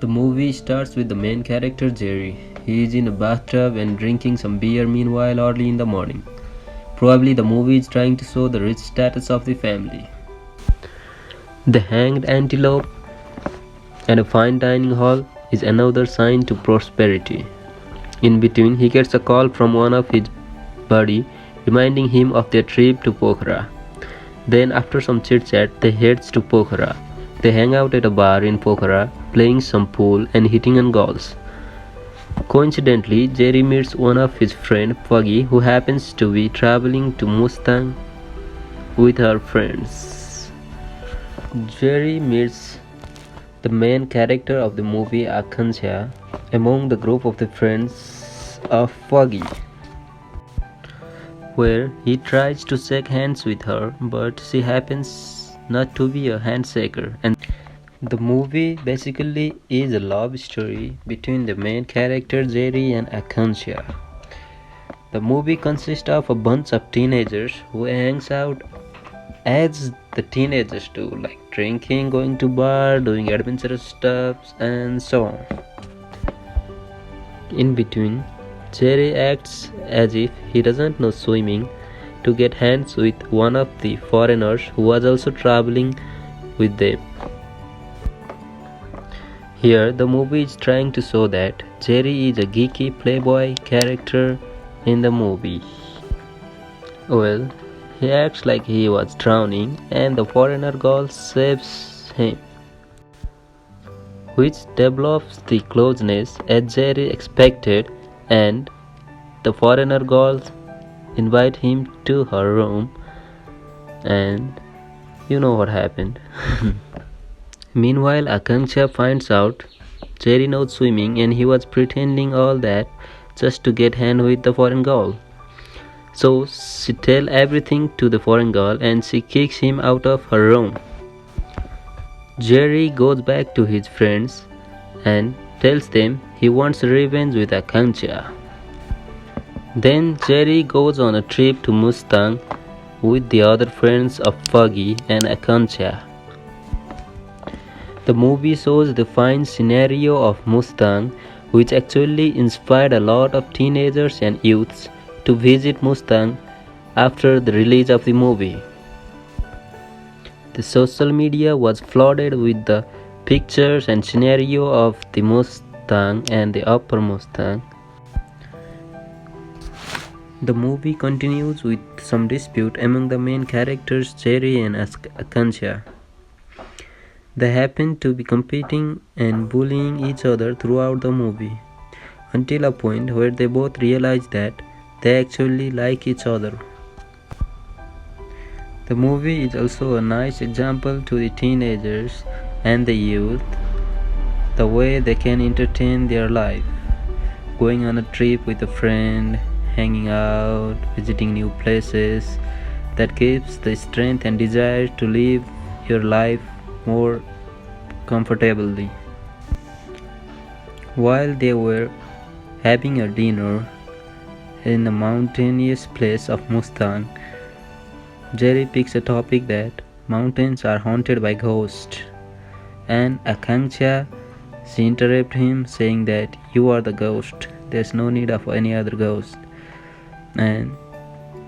The movie starts with the main character Jerry. He is in a bathtub and drinking some beer meanwhile early in the morning. Probably the movie is trying to show the rich status of the family. The hanged antelope and a fine dining hall is another sign to prosperity. In between, he gets a call from one of his buddy reminding him of their trip to Pokhara. Then after some chit-chat, they heads to Pokhara. They hang out at a bar in Pokhara, playing some pool and hitting on goals. Coincidentally, Jerry meets one of his friend Puggy who happens to be traveling to Mustang with her friends. Jerry meets the main character of the movie Akansha among the group of the friends of Puggy, where he tries to shake hands with her, but she happens not to be a handshaker. And the movie basically is a love story between the main character Jerry and Akansha. The movie consists of a bunch of teenagers who hangs out as the teenagers do, like drinking, going to bar, doing adventurous stuff, and so on. In between, Jerry acts as if he doesn't know swimming to get hands with one of the foreigners who was also traveling with them. Here, the movie is trying to show that Jerry is a geeky playboy character in the movie. Well, he acts like he was drowning and the foreigner girl saves him, which develops the closeness as Jerry expected, and the foreigner girl invite him to her room, and you know what happened. Meanwhile, Akanksha finds out Jerry knows swimming and he was pretending all that just to get hand with the foreign girl. So she tells everything to the foreign girl and she kicks him out of her room. Jerry goes back to his friends and tells them he wants revenge with Akanksha. Then Jerry goes on a trip to Mustang with the other friends of Foggy and Akanksha. The movie shows the fine scenario of Mustang, which actually inspired a lot of teenagers and youths to visit Mustang after the release of the movie. The social media was flooded with the pictures and scenario of the Mustang and the upper Mustang. The movie continues with some dispute among the main characters Jerry and Akanksha. They happen to be competing and bullying each other throughout the movie, until a point where they both realize that they actually like each other. The movie is also a nice example to the teenagers and the youth, the way they can entertain their life, going on a trip with a friend, hanging out, visiting new places, that gives the strength and desire to live your life more comfortably. While they were having a dinner in a mountainous place of Mustang, Jerry picks a topic that mountains are haunted by ghosts, and Akanksha, she interrupts him saying that you are the ghost, there's no need of any other ghost. And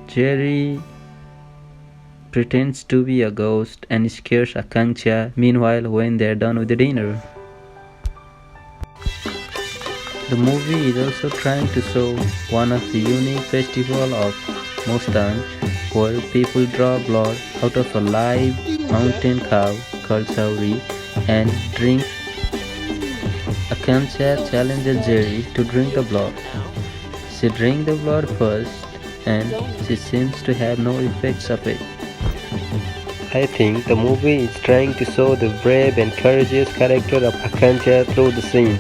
Jerry pretends to be a ghost and scares Akanksha. Meanwhile, when they're done with the dinner, the movie is also trying to show one of the unique festival of Mustang, where people draw blood out of a live mountain cow called Sauri and drink. Akanksha challenges Jerry to drink the blood. She drinks the blood first and she seems to have no effects of it. I think the movie is trying to show the brave and courageous character of Akanksha through the scene.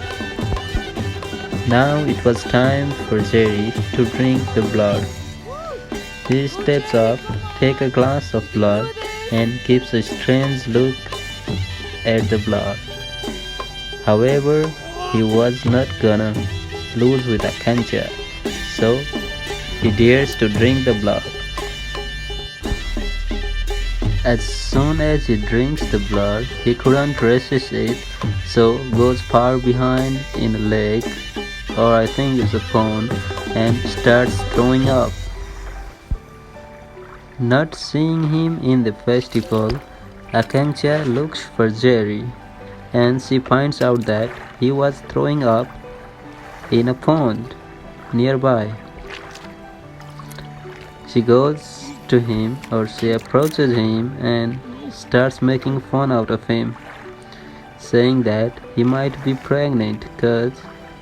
Now it was time for Jerry to drink the blood. He steps up, takes a glass of blood and gives a strange look at the blood. However, he was not gonna lose with Akanksha, so he dares to drink the blood. As soon as he drinks the blood, he couldn't resist it, so goes far behind in a lake, or I think it's a pond, and starts throwing up. Not seeing him in the festival, Akanksha looks for Jerry, and she finds out that he was throwing up in a pond nearby. She goes to him, or she approaches him and starts making fun out of him, saying that he might be pregnant because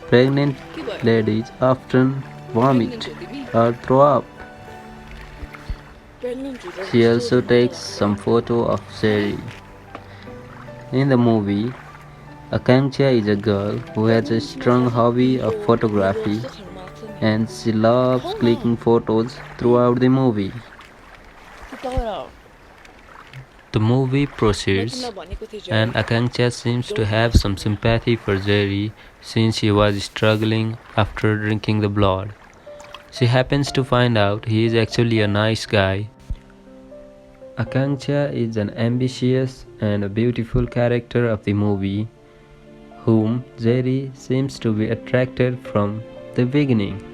pregnant ladies often vomit or throw up. She also takes some photo of Sherry. In the movie, Akanksha is a girl who has a strong hobby of photography and she loves clicking photos throughout the movie. The movie proceeds, and Akanksha seems to have some sympathy for Jerry since he was struggling after drinking the blood. She happens to find out he is actually a nice guy. Akanksha is an ambitious and a beautiful character of the movie, whom Jerry seems to be attracted from the beginning.